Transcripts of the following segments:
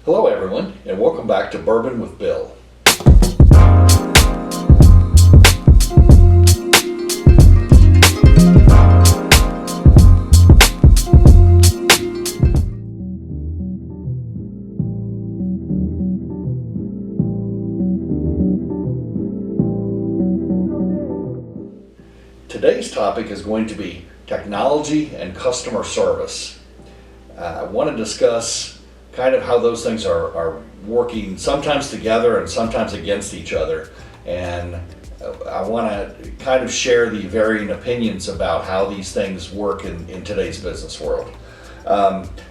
Hello everyone, and welcome back to Bourbon with Bill. Today's topic is going to be technology and customer service. I want to discuss kind of how those things are working sometimes together and sometimes against each other. And I want to kind of share the varying opinions about how these things work in today's business world.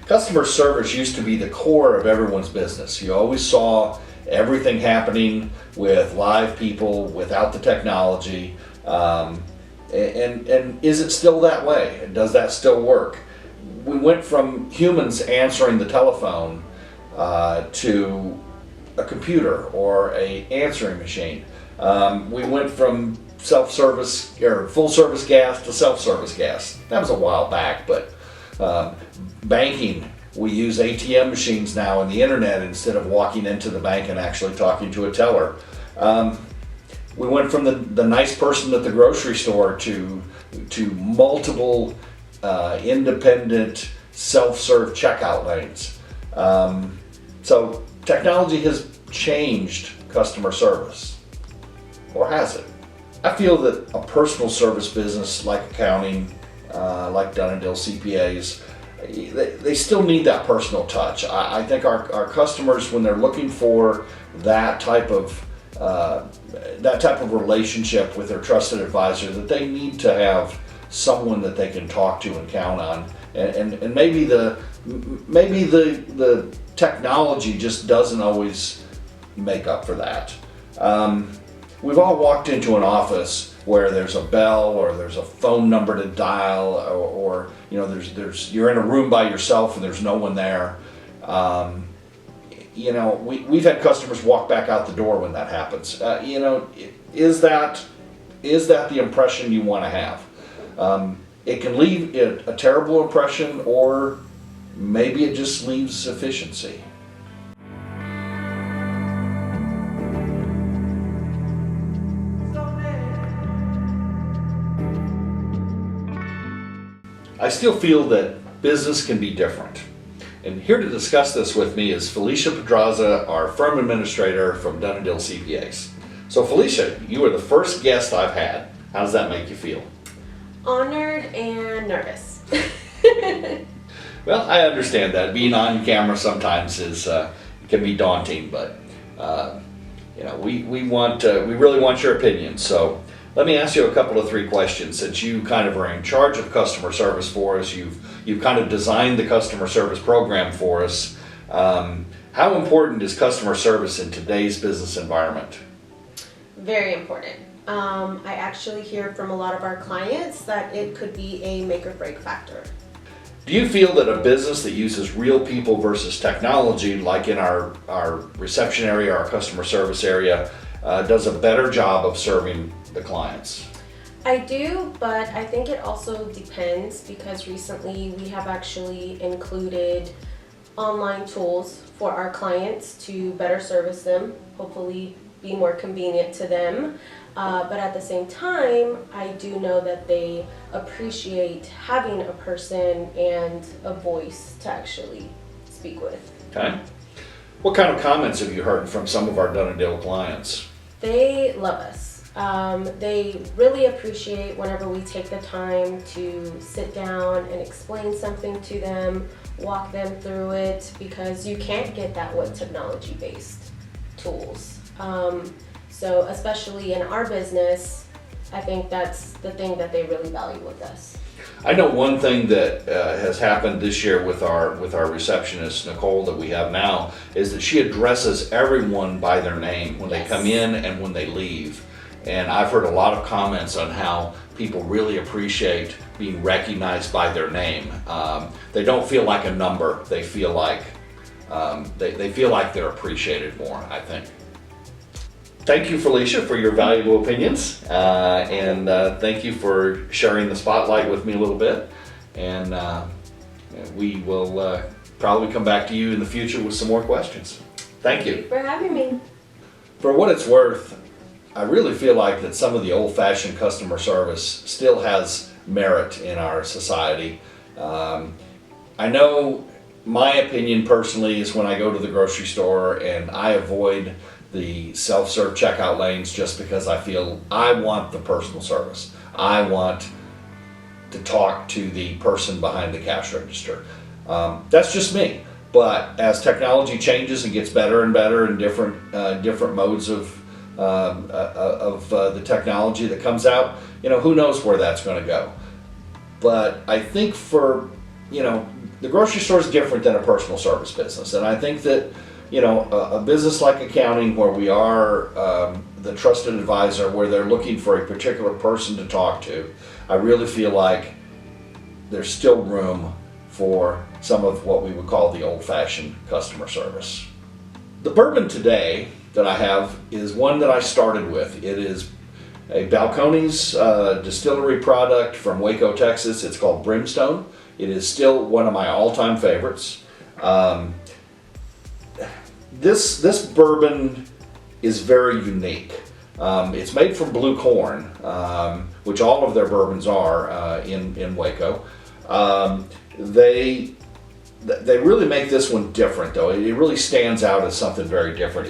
Customer service used to be the core of everyone's business. You always saw everything happening with live people without the technology. And is it still that way? Does that still work? We went from humans answering the telephone to a computer or a answering machine. We went from self-service or full-service gas to self-service gas. That was a while back, but banking, we use ATM machines now and the internet instead of walking into the bank and actually talking to a teller. We went from the nice person at the grocery store to multiple independent self-serve checkout lanes. So technology has changed customer service, or has it? I feel that a personal service business like accounting, like Dun & Dill CPAs, they still need that personal touch. I think our customers, when they're looking for that type of relationship with their trusted advisor, that they need to have someone that they can talk to and count on, and maybe the technology just doesn't always make up for that. We've all walked into an office where there's a bell or there's a phone number to dial, or you know, you're in a room by yourself and there's no one there. You know, we've had customers walk back out the door when that happens. You know, is that the impression you want to have? It can leave a terrible impression, or maybe it just leaves efficiency. I still feel that business can be different. And here to discuss this with me is Felisha Pedraza, our firm administrator from Dun & Dill CPAs. So Felisha, you are the first guest I've had. How does that make you feel? Honored and nervous. Well, I understand that. Being on camera sometimes can be daunting, but you know, we really want your opinion. So let me ask you a couple of three questions. Since you kind of are in charge of customer service for us, you've kind of designed the customer service program for us. How important is customer service in today's business environment? Very important. I actually hear from a lot of our clients that it could be a make or break factor. Do you feel that a business that uses real people versus technology, like in our reception area, our customer service area, does a better job of serving the clients? I do, but I think it also depends, because recently we have actually included online tools for our clients to better service them, hopefully be more convenient to them. But at the same time, I do know that they appreciate having a person and a voice to actually speak with. Okay. What kind of comments have you heard from some of our Dun & Dill clients? They love us. They really appreciate whenever we take the time to sit down and explain something to them, walk them through it, because you can't get that with technology-based tools. So especially in our business, I think that's the thing that they really value with us. I know one thing that has happened this year with our receptionist, Nicole, that we have now, is that she addresses everyone by their name when they come in and when they leave. And I've heard a lot of comments on how people really appreciate being recognized by their name. They don't feel like a number. They feel like they feel like they're appreciated more, I think. Thank you, Felisha, for your valuable opinions, and thank you for sharing the spotlight with me a little bit. And we will probably come back to you in the future with some more questions. Thank you. For having me. For what it's worth, I really feel like that some of the old-fashioned customer service still has merit in our society. I know my opinion personally is when I go to the grocery store and I avoid the self-serve checkout lanes just because I feel I want the personal service. I want to talk to the person behind the cash register. That's just me. But as technology changes and gets better and better in different modes of the technology that comes out, who knows where that's going to go. But I think for, the grocery store is different than a personal service business. And I think that, a business like accounting where we are the trusted advisor, where they're looking for a particular person to talk to, I really feel like there's still room for some of what we would call the old-fashioned customer service. The bourbon today that I have is one that I started with. It is a Balcones distillery product from Waco, Texas. It's called Brimstone. It is still one of my all-time favorites. This bourbon is very unique. It's made from blue corn, which all of their bourbons are in Waco. They really make this one different, though. It really stands out as something very different.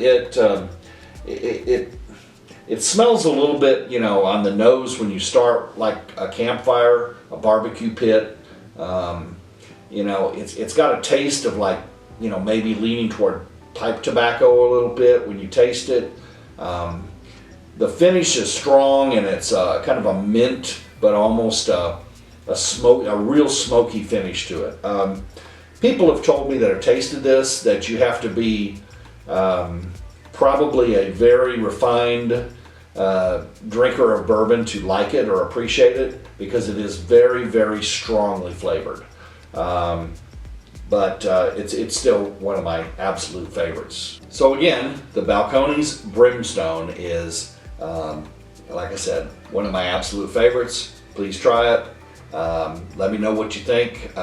It smells a little bit, on the nose when you start, like a campfire, a barbecue pit. It's got a taste of maybe leaning toward pipe tobacco a little bit when you taste it. The finish is strong and it's kind of a mint, but almost a real smoky finish to it. People have told me that have tasted this that you have to be probably a very refined drinker of bourbon to like it or appreciate it, because it is very, very strongly flavored. But it's still one of my absolute favorites. So again, the Balcones Brimstone is, like I said, one of my absolute favorites. Please try it. Let me know what you think.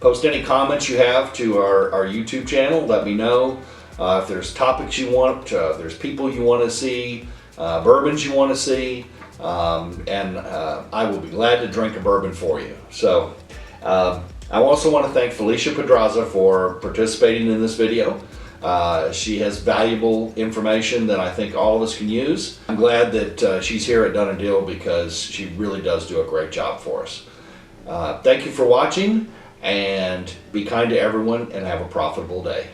Post any comments you have to our YouTube channel. Let me know if there's topics you want, if there's people you want to see, bourbons you want to see, and I will be glad to drink a bourbon for you. So I also want to thank Felisha Pedraza for participating in this video. She has valuable information that I think all of us can use. I'm glad that she's here at Done a Deal because she really does do a great job for us. Thank you for watching, and be kind to everyone and have a profitable day.